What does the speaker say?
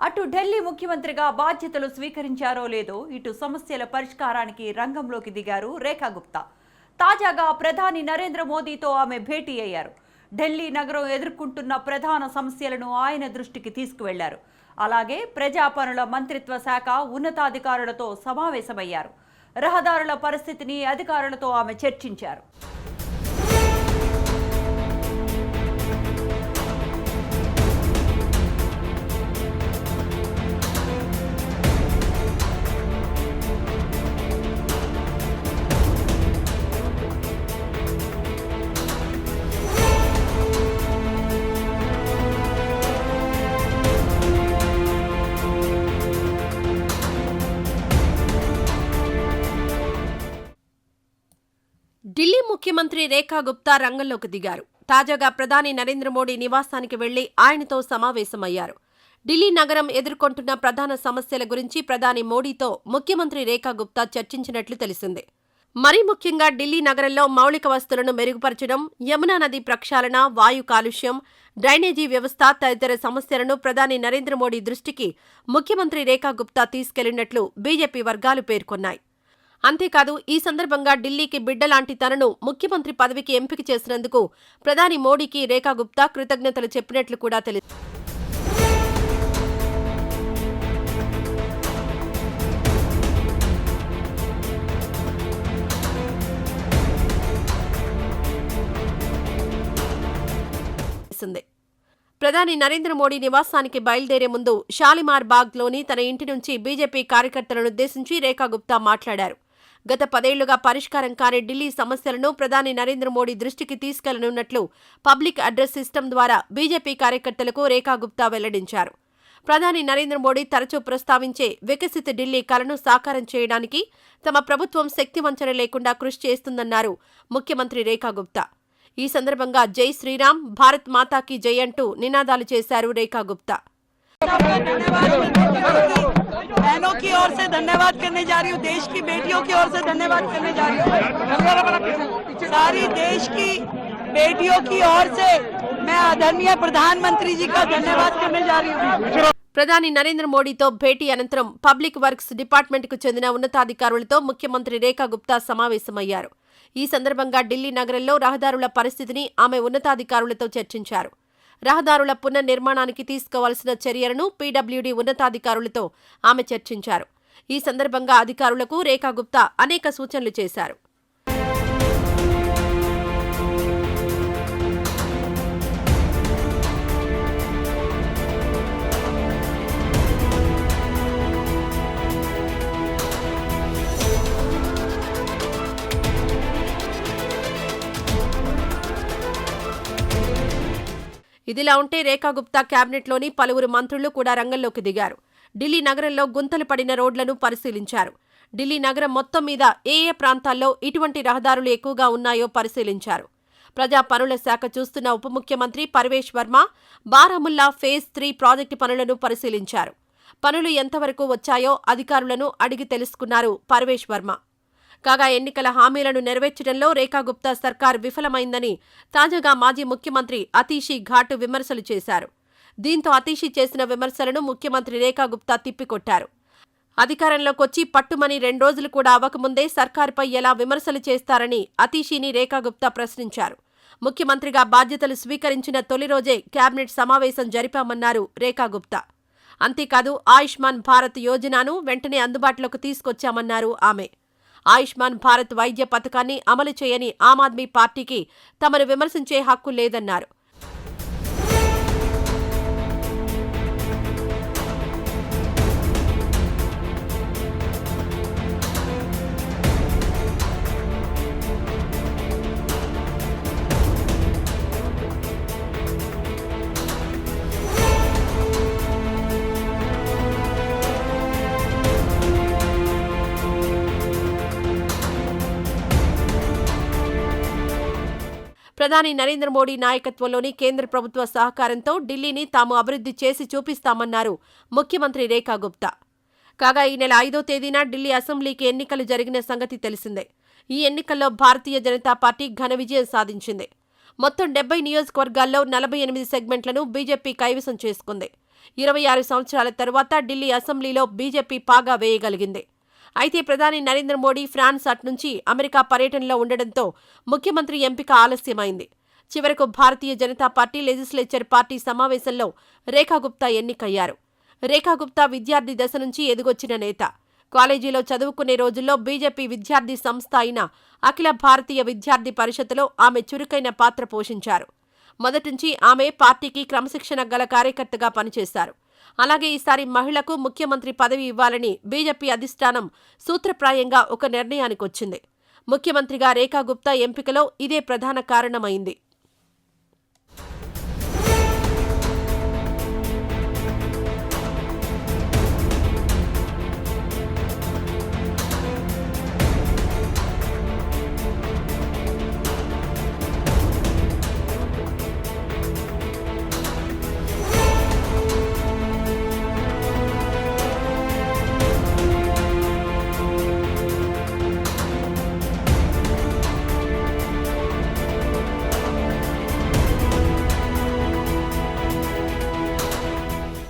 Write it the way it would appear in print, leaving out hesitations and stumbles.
అటు ఢిల్లీ ముఖ్యమంత్రిగా బాధ్యతలు స్వీకరించారో లేదో ఇటు సమస్యల పరిష్కారానికి రంగంలోకి దిగారు రేఖా గుప్తా. తాజాగా ప్రధాని నరేంద్ర మోదీతో ఆమె భేటీ అయ్యారు. ఢిల్లీ నగరం ఎదుర్కొంటున్న ప్రధాన సమస్యలను ఆయన దృష్టికి తీసుకువెళ్లారు. అలాగే ప్రజా పనుల మంత్రిత్వ శాఖ ఉన్నతాధికారులతో సమావేశమయ్యారు. రహదారుల పరిస్థితిని అధికారులతో ఆమె చర్చించారు. ఢిల్లీ ముఖ్యమంత్రి రేఖా గుప్తా రంగంలోకి దిగారు. తాజాగా ప్రధాని నరేంద్ర మోడీ నివాసానికి వెళ్లి ఆయనతో సమావేశమయ్యారు. ఢిల్లీ నగరం ఎదుర్కొంటున్న ప్రధాన సమస్యల గురించి ప్రధాని మోడీతో ముఖ్యమంత్రి రేఖా గుప్తా చర్చించినట్లు తెలిసింది. మరీ ముఖ్యంగా ఢిల్లీ నగరంలో మౌలిక వసతులను మెరుగుపరచడం, యమునా నది ప్రక్షాళన, వాయు కాలుష్యం, డ్రైనేజీ వ్యవస్థ తదితర సమస్యలను ప్రధాని నరేంద్ర మోడీ దృష్టికి ముఖ్యమంత్రి రేఖా గుప్తా తీసుకెళ్లినట్లు బీజేపీ వర్గాలు పేర్కొన్నాయి. అంతేకాదు, ఈ సందర్భంగా ఢిల్లీకి బిడ్డలాంటి తనను ముఖ్యమంత్రి పదవికి ఎంపిక చేసినందుకు ప్రధాని మోడీకి రేఖా గుప్తా కృతజ్ఞతలు చెప్పినట్లు కూడా తెలిసింది. ప్రధాని నరేంద్ర మోడీ నివాసానికి బయలుదేరే ముందు షాలిమార్ బాగ్లోని తన ఇంటి నుంచి బీజేపీ కార్యకర్తలనుద్దేశించి రేఖా గుప్తా మాట్లాడారు. గత 10 ఏళ్లుగా పరిష్కారం కాని ఢిల్లీ సమస్యలను ప్రధాని నరేంద్ర మోడీ దృష్టికి తీసుకెళ్లనున్నట్లు పబ్లిక్ అడ్రస్ సిస్టమ్ ద్వారా బీజేపీ కార్యకర్తలకు రేఖా గుప్తా వెల్లడించారు. ప్రధాని నరేంద్ర మోడీ తరచూ ప్రస్తావించే వికసిత ఢిల్లీ కలను సాకారం చేయడానికి తమ ప్రభుత్వం శక్తివంచన లేకుండా కృషి చేస్తుందన్నారు ముఖ్యమంత్రి రేఖా గుప్తా. ఈ సందర్భంగా జై శ్రీరామ్, భారత్ మాతాకి జై అంటూ నినాదాలు చేశారు రేఖా గుప్తా. बहनों की ओर से धन्यवाद करने जा रही हूँ, देश की बेटियों की ओर से धन्यवाद करने जा रही हूँ। सारी देश की बेटियों की ओर से मैं आदरणीय प्रधानमंत्री जी का धन्यवाद करने जा रही हूँ। ప్రధాని నరేంద్ర మోడీతో భేటీ అనంతరం పబ్లిక్ వర్క్స్ డిపార్ట్మెంట్కు చెందిన ఉన్నతాధికారులతో ముఖ్యమంత్రి రేఖా గుప్తా సమావేశమయ్యారు. ఈ సందర్భంగా ఢిల్లీ నగరంలో రహదారుల పరిస్థితిని ఆమె ఉన్నతాధికారులతో చర్చించారు. రహదారుల పునర్నిర్మాణానికి తీసుకోవాల్సిన చర్యలను పీడబ్ల్యూడీ ఉన్నతాధికారులతో ఆమె చర్చించారు. ఈ సందర్భంగా అధికారులకు రేఖా గుప్తా అనేక సూచనలు చేశారు. ఇదిలా ఉంటే రేఖా గుప్తా క్యాబినెట్లోని పలువురు మంత్రులు కూడా రంగంలోకి దిగారు. ఢిల్లీ నగరంలో గుంతలు పడిన రోడ్లను పరిశీలించారు. ఢిల్లీ నగరం మొత్తం మీద ఏ ప్రాంతాల్లో ఇటువంటి రహదారులు ఎక్కువగా ఉన్నాయో పరిశీలించారు. ప్రజా పనుల శాఖ చూస్తున్న ఉప ముఖ్యమంత్రి పర్వేష్ వర్మ బారాముల్లా ఫేజ్ 3 ప్రాజెక్టు పనులను పరిశీలించారు. పనులు ఎంతవరకు వచ్చాయో అధికారులను అడిగి తెలుసుకున్నారు పర్వేష్ వర్మ. కాగా ఎన్నికల హామీలను నెరవేర్చడంలో రేఖా గుప్తా సర్కార్ విఫలమైందని తాజాగా మాజీ ముఖ్యమంత్రి అతీషీ ఘాటు విమర్శలు చేశారు. దీంతో అతీషీ చేసిన విమర్శలను ముఖ్యమంత్రి రేఖా గుప్తా తిప్పికొట్టారు. అధికారంలోకొచ్చి పట్టుమని 2 రోజులు కూడా అవ్వకముందే సర్కారుపై ఎలా విమర్శలు చేస్తారని అతీషీని రేఖా గుప్తా ప్రశ్నించారు. ముఖ్యమంత్రిగా బాధ్యతలు స్వీకరించిన తొలి రోజే కేబినెట్ సమావేశం జరిపామన్నారు రేఖా గుప్తా. అంతేకాదు, ఆయుష్మాన్ భారత్ యోజనను వెంటనే అందుబాటులోకి తీసుకొచ్చామన్నారు ఆమె. ఆయుష్మాన్ భారత్ వైద్య పథకాన్ని అమలు చేయని ఆమ్ ఆద్మీ పార్టీకి తమను విమర్శించే హక్కు లేదన్నారు. ప్రధాని నరేంద్ర మోడీ నాయకత్వంలోని కేంద్ర ప్రభుత్వ సహకారంతో ఢిల్లీని తాము అభివృద్ధి చేసి చూపిస్తామన్నారు ముఖ్యమంత్రి రేఖా గుప్తా. కాగా ఈ నెల 5వ తేదీన ఢిల్లీ అసెంబ్లీకి ఎన్నికలు జరిగిన సంగతి తెలిసిందే. ఈ ఎన్నికల్లో భారతీయ జనతా పార్టీ ఘన విజయం సాధించింది. మొత్తం 70 నియోజకవర్గాల్లో 48 సెగ్మెంట్లను బీజేపీ కైవసం చేసుకుంది. 26 సంవత్సరాల తరువాత ఢిల్లీ అసెంబ్లీలో బీజేపీ పాగా వేయగలిగింది. అయితే ప్రధాని నరేంద్ర మోడీ ఫ్రాన్స్ అట్నుంచి అమెరికా పర్యటనలో ఉండడంతో ముఖ్యమంత్రి ఎంపిక ఆలస్యమైంది. చివరకు Bharatiya Janata party legislature party సమావేశంలో రేఖా గుప్తా ఎన్నికయ్యారు. రేఖా గుప్తా విద్యార్థి దశ నుంచి ఎదిగొచ్చిన నేత. కాలేజీలో చదువుకునే రోజుల్లో బీజేపీ విద్యార్థి సంస్థ అయిన అఖిల భారతీయ విద్యార్థి పరిషత్తులో ఆమె చురుకైన పాత్ర పోషించారు. మొదటించి ఆమె పార్టీకి క్రమశిక్షణ గల కార్యకర్తగా పనిచేశారు. అలాగే ఈసారి మహిళకు ముఖ్యమంత్రి పదవి ఇవ్వాలని బీజేపీ అధిష్టానం సూత్రప్రాయంగా ఒక నిర్ణయానికొచ్చింది. ముఖ్యమంత్రిగా రేఖా గుప్తా ఎంపికలో ఇదే ప్రధాన కారణమైంది.